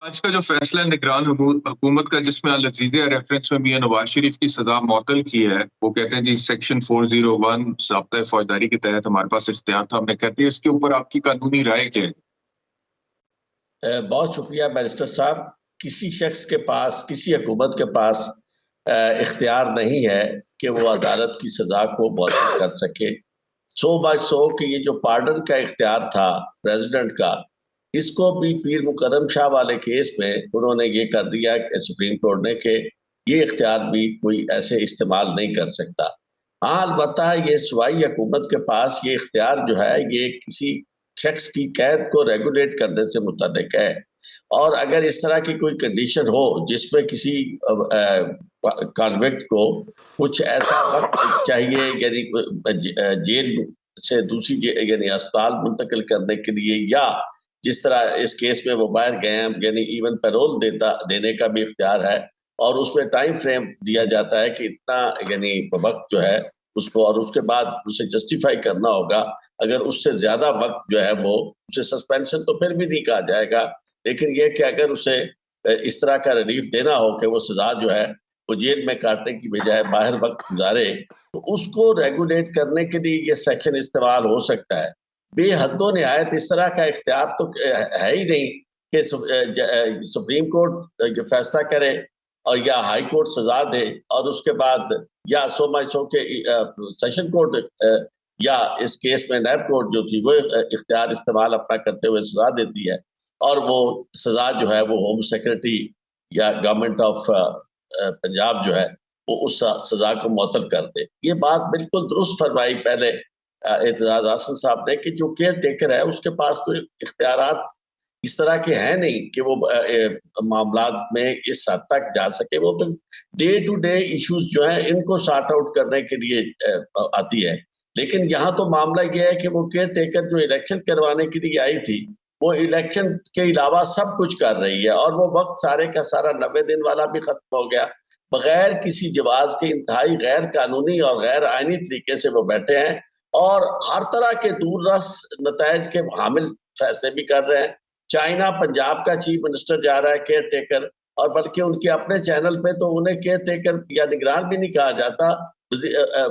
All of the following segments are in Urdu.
آج کا جو فیصلہ نگران حکومت کا جس میں العزیزیہ ریفرنس میں میاں نواز شریف کی سزا معطل کی ہے، وہ کہتے ہیں جی سیکشن 401 ضابطۂ فوجداری کے تحت ہمارے پاس اختیار تھا. ہم نے کہتے ہیں اس کے اوپر آپ کی قانونی رائے کیا ہے؟ بہت شکریہ بیرسٹر صاحب. کسی شخص کے پاس، کسی حکومت کے پاس اختیار نہیں ہے کہ وہ عدالت کی سزا کو معطل کر سکے. 100/100 کہ یہ جو پارڈن کا اختیار تھا پریزیڈنٹ کا، اس کو بھی پیر مکرم شاہ والے کیس میں انہوں نے یہ کر دیا کہ سپریم کورٹ نے کہ یہ اختیار بھی کوئی ایسے استعمال نہیں کر سکتا. ہاں البتہ یہ صوبائی حکومت کے پاس یہ اختیار جو ہے یہ کسی شخص کی قید کو ریگولیٹ کرنے سے متعلق ہے، اور اگر اس طرح کی کوئی کنڈیشن ہو جس میں کسی کانوکٹ کو کچھ ایسا وقت چاہیے، یعنی جیل سے دوسری یعنی اسپتال منتقل کرنے کے لیے، یا جس طرح اس کیس میں وہ باہر گئے ہیں یعنی ایون پیرول دینے کا بھی اختیار ہے، اور اس میں ٹائم فریم دیا جاتا ہے کہ اتنا یعنی وقت جو ہے اس کو، اور اس کے بعد اسے جسٹیفائی کرنا ہوگا. اگر اس سے زیادہ وقت جو ہے وہ اسے سسپینشن تو پھر بھی نہیں کہا جائے گا، لیکن یہ کہ اگر اسے اس طرح کا ریلیف دینا ہو کہ وہ سزا جو ہے وہ جیل میں کاٹنے کی بجائے باہر وقت گزارے، تو اس کو ریگولیٹ کرنے کے لیے یہ سیکشن استعمال ہو سکتا ہے. بے حد و نہایت اس طرح کا اختیار تو ہے ہی نہیں کہ سپریم کورٹ جو فیصلہ کرے اور یا ہائی کورٹ سزا دے، اور اس کے بعد یا 100/100 کے سیشن کورٹ یا اس کیس میں نیب کورٹ جو تھی وہ اختیار استعمال اپنا کرتے ہوئے سزا دیتی ہے، اور وہ سزا جو ہے وہ ہوم سیکرٹری یا گورنمنٹ آف پنجاب جو ہے وہ اس سزا کو معطل کر دے. یہ بات بالکل درست فرمائی پہلے اعتزاز احسن صاحب نے کہ جو کیئر ٹیکر ہے اس کے پاس تو اختیارات اس طرح کے ہیں نہیں کہ وہ معاملات میں اس حد تک جا سکے. وہ تو ڈے ٹو ڈے ایشوز جو ہیں ان کو سارٹ آؤٹ کرنے کے لیے آتی ہے. لیکن یہاں تو معاملہ یہ ہے کہ وہ کیئر ٹیکر جو الیکشن کروانے کے لیے آئی تھی وہ الیکشن کے علاوہ سب کچھ کر رہی ہے، اور وہ وقت سارے کا سارا 90 دن والا بھی ختم ہو گیا. بغیر کسی جواز کے انتہائی غیر قانونی اور غیر آئینی طریقے سے وہ بیٹھے ہیں، اور ہر طرح کے دور رس نتائج کے حامل فیصلے بھی کر رہے ہیں. چائنا پنجاب کا چیف منسٹر جا رہا ہے کیئر ٹیکر، اور بلکہ ان کے اپنے چینل پہ تو انہیں کیئر ٹیکر یا نگران بھی نہیں کہا جاتا،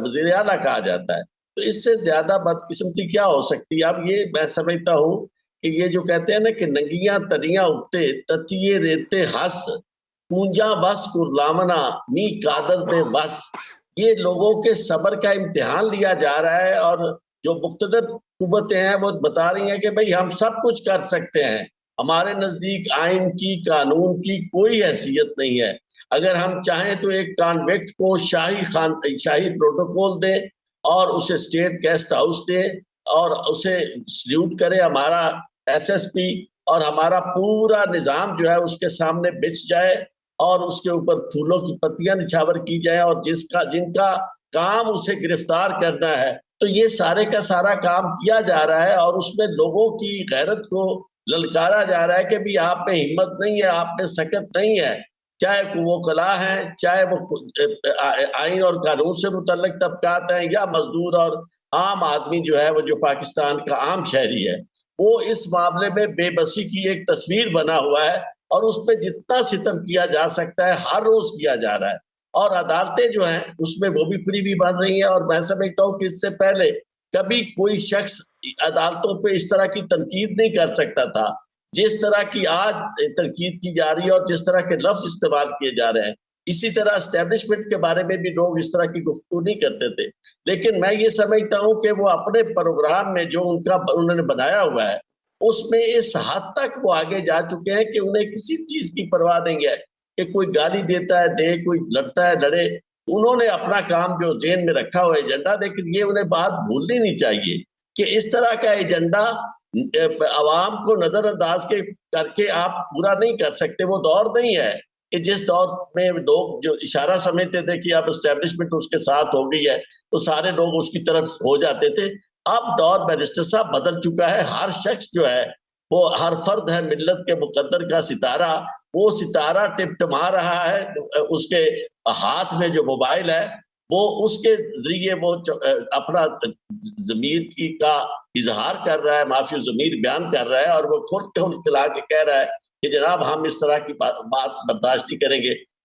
وزیر اعلیٰ کہا جاتا ہے. تو اس سے زیادہ بدقسمتی کیا ہو سکتی ہے؟ اب یہ میں سمجھتا ہوں کہ یہ جو کہتے ہیں نا کہ ننگیاں تریاں اٹھتے تتیے ریتے ہس پونجا بس کرلامنا می قادر دے بس، یہ لوگوں کے صبر کا امتحان لیا جا رہا ہے. اور جو مقتدر قوتیں ہیں وہ بتا رہی ہیں کہ بھئی ہم سب کچھ کر سکتے ہیں، ہمارے نزدیک آئین کی قانون کی کوئی حیثیت نہیں ہے. اگر ہم چاہیں تو ایک کانویکٹ کو شاہی پروٹوکول دیں اور اسے اسٹیٹ گیسٹ ہاؤس دے اور اسے سلیوٹ کرے ہمارا ایس ایس پی، اور ہمارا پورا نظام جو ہے اس کے سامنے بچھ جائے اور اس کے اوپر پھولوں کی پتیاں نچھاور کی جائیں، اور جن کا کام اسے گرفتار کرنا ہے. تو یہ سارے کا سارا کام کیا جا رہا ہے، اور اس میں لوگوں کی غیرت کو للکارا جا رہا ہے کہ بھی آپ میں ہمت نہیں ہے، آپ میں سکت نہیں ہے. چاہے وہ کلا ہیں، چاہے وہ آئین اور قانون سے متعلق طبقات ہیں، یا مزدور اور عام آدمی جو ہے وہ جو پاکستان کا عام شہری ہے، وہ اس معاملے میں بے بسی کی ایک تصویر بنا ہوا ہے، اور اس پہ جتنا ستم کیا جا سکتا ہے ہر روز کیا جا رہا ہے. اور عدالتیں جو ہیں اس میں وہ بھی فری بھی بن رہی ہیں، اور میں سمجھتا ہوں کہ اس سے پہلے کبھی کوئی شخص عدالتوں پہ اس طرح کی تنقید نہیں کر سکتا تھا جس طرح کی آج تنقید کی جا رہی ہے اور جس طرح کے لفظ استعمال کیے جا رہے ہیں. اسی طرح اسٹیبلشمنٹ کے بارے میں بھی لوگ اس طرح کی گفتگو نہیں کرتے تھے، لیکن میں یہ سمجھتا ہوں کہ وہ اپنے پروگرام میں جو انہوں نے بنایا ہوا ہے اس میں اس حد تک وہ آگے جا چکے ہیں کہ انہیں کسی چیز کی پرواہ نہیں ہے کہ کوئی گالی دیتا ہے دے، کوئی لڑتا ہے لڑے. انہوں نے اپنا کام جو ذہن میں رکھا ہوا ایجنڈا، لیکن یہ انہیں بات بھولنی نہیں چاہیے کہ اس طرح کا ایجنڈا عوام کو نظر انداز کر کے آپ پورا نہیں کر سکتے. وہ دور نہیں ہے کہ جس دور میں لوگ جو اشارہ سمجھتے تھے کہ اب اسٹیبلشمنٹ اس کے ساتھ ہو گئی ہے تو سارے لوگ اس کی طرف ہو جاتے تھے. اب دور بیرسٹر صاحب بدل چکا ہے. ہر شخص جو ہے وہ ہر فرد ہے ملت کے مقدر کا ستارہ، وہ ستارہ ٹمٹما رہا ہے. اس کے ہاتھ میں جو موبائل ہے وہ اس کے ذریعے وہ اپنا ضمیر کا اظہار کر رہا ہے، معافی ضمیر بیان کر رہا ہے، اور وہ خود کھلا کے کہہ رہا ہے کہ جناب ہم اس طرح کی بات برداشت نہیں کریں گے